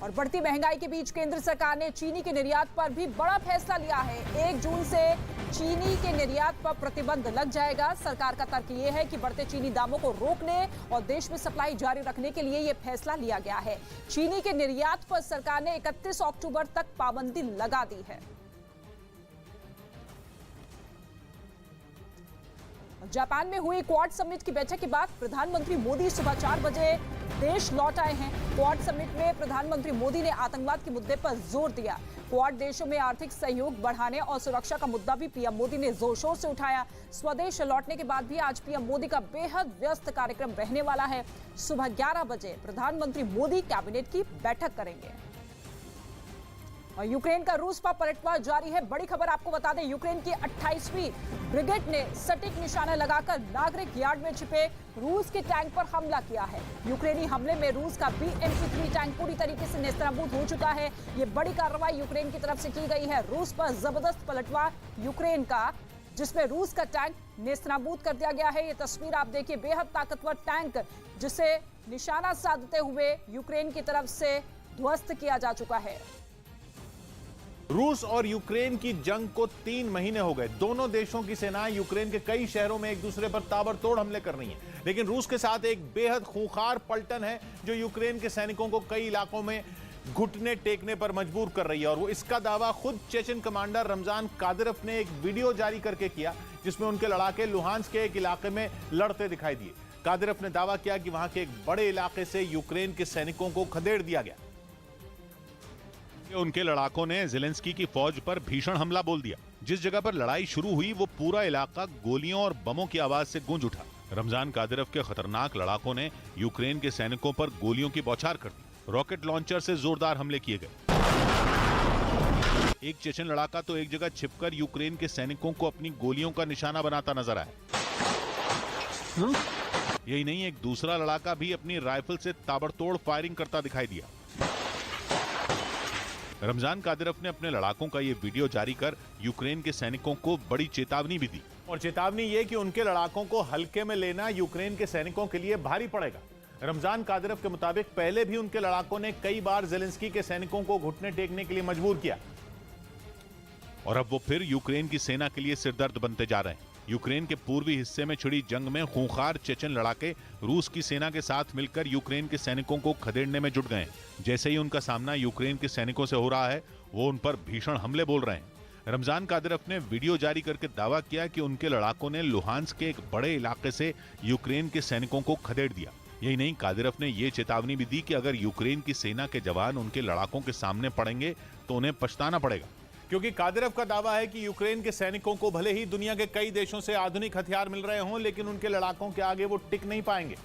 और बढ़ती महंगाई के बीच केंद्र सरकार ने चीनी के निर्यात पर भी बड़ा फैसला लिया है। 1 जून से चीनी के निर्यात पर प्रतिबंध लग जाएगा। सरकार का तर्क ये है कि बढ़ते चीनी दामों को रोकने और देश में सप्लाई जारी रखने के लिए यह फैसला लिया गया है। चीनी के निर्यात पर सरकार ने 31 अक्टूबर तक पाबंदी लगा दी है। जापान में हुई क्वाड समिट की बैठक के बाद प्रधानमंत्री मोदी सुबह 4 बजे देश लौट आए हैं। क्वाड समिट में प्रधानमंत्री मोदी ने आतंकवाद के मुद्दे पर जोर दिया। क्वाड देशों में आर्थिक सहयोग बढ़ाने और सुरक्षा का मुद्दा भी पीएम मोदी ने जोर शोर से उठाया। स्वदेश लौटने के बाद भी आज पीएम मोदी का बेहद व्यस्त कार्यक्रम रहने वाला है। सुबह 11 बजे प्रधानमंत्री मोदी कैबिनेट की बैठक करेंगे। और यूक्रेन का रूस पर पलटवार जारी है। बड़ी खबर आपको बता दें, यूक्रेन की 28वीं ब्रिगेड ने सटीक निशाना लगाकर नागरिक यार्ड में छिपे रूस के टैंक पर हमला किया है। यूक्रेनी हमले में रूस का BMP-3 टैंक पूरी तरीके से नेस्तनाबूद हो चुका है। ये बड़ी कार्रवाई यूक्रेन की तरफ से की गई है। रूस पर जबरदस्त पलटवार यूक्रेन का, जिसमें रूस का टैंक नेस्तनाबूद कर दिया गया है। ये तस्वीर आप देखिए, बेहद ताकतवर टैंक जिसे निशाना साधते हुए यूक्रेन की तरफ से ध्वस्त किया जा चुका है। रूस और यूक्रेन की जंग को 3 महीने हो गए। दोनों देशों की सेनाएं यूक्रेन के कई शहरों में एक दूसरे पर ताबड़तोड़ हमले कर रही हैं। लेकिन रूस के साथ एक बेहद खूंखार पलटन है जो यूक्रेन के सैनिकों को कई इलाकों में घुटने टेकने पर मजबूर कर रही है। और वो इसका दावा खुद चेचन कमांडर रमजान कादिरोव ने एक वीडियो जारी करके किया, जिसमें उनके लड़ाके लुहांस्क के एक इलाके में लड़ते दिखाई दिए। कादिरोव ने दावा किया कि वहां के एक बड़े इलाके से यूक्रेन के सैनिकों को खदेड़ दिया गया। उनके लड़ाकों ने ज़ेलेंस्की की फौज पर भीषण हमला बोल दिया। जिस जगह पर लड़ाई शुरू हुई वो पूरा इलाका गोलियों और बमों की आवाज से गूंज उठा। रमजान कादिरोव के खतरनाक लड़ाकों ने यूक्रेन के सैनिकों पर गोलियों की बौछार कर दी। रॉकेट लॉन्चर से जोरदार हमले किए गए। एक चेचन लड़ाका तो एक जगह छिपकर यूक्रेन के सैनिकों को अपनी गोलियों का निशाना बनाता नजर आया। यही नहीं, एक दूसरा लड़ाका भी अपनी राइफल से ताबड़तोड़ फायरिंग करता दिखाई दिया। रमजान कादिरोव ने अपने लड़ाकों का ये वीडियो जारी कर यूक्रेन के सैनिकों को बड़ी चेतावनी भी दी। और चेतावनी ये कि उनके लड़ाकों को हल्के में लेना यूक्रेन के सैनिकों के लिए भारी पड़ेगा। रमजान कादिरोव के मुताबिक पहले भी उनके लड़ाकों ने कई बार ज़ेलेंस्की के सैनिकों को घुटने टेकने के लिए मजबूर किया। और अब वो फिर यूक्रेन की सेना के लिए सिरदर्द बनते जा रहे हैं। यूक्रेन के पूर्वी हिस्से में छिड़ी जंग में खूंखार चेचन लड़ाके रूस की सेना के साथ मिलकर यूक्रेन के सैनिकों को खदेड़ने में जुट गए। जैसे ही उनका सामना यूक्रेन के सैनिकों से हो रहा है, वो उन पर भीषण हमले बोल रहे हैं। रमजान कादिरोव ने वीडियो जारी करके दावा किया कि उनके लड़ाकों ने लुहांस्क के एक बड़े इलाके से यूक्रेन के सैनिकों को खदेड़ दिया। यही नहीं, कादिरोव ने ये चेतावनी भी दी कि अगर यूक्रेन की सेना के जवान उनके लड़ाकों के सामने पड़ेंगे तो उन्हें पछताना पड़ेगा। क्योंकि कादिरोव का दावा है कि यूक्रेन के सैनिकों को भले ही दुनिया के कई देशों से आधुनिक हथियार मिल रहे हों, लेकिन उनके लड़ाकों के आगे वो टिक नहीं पाएंगे।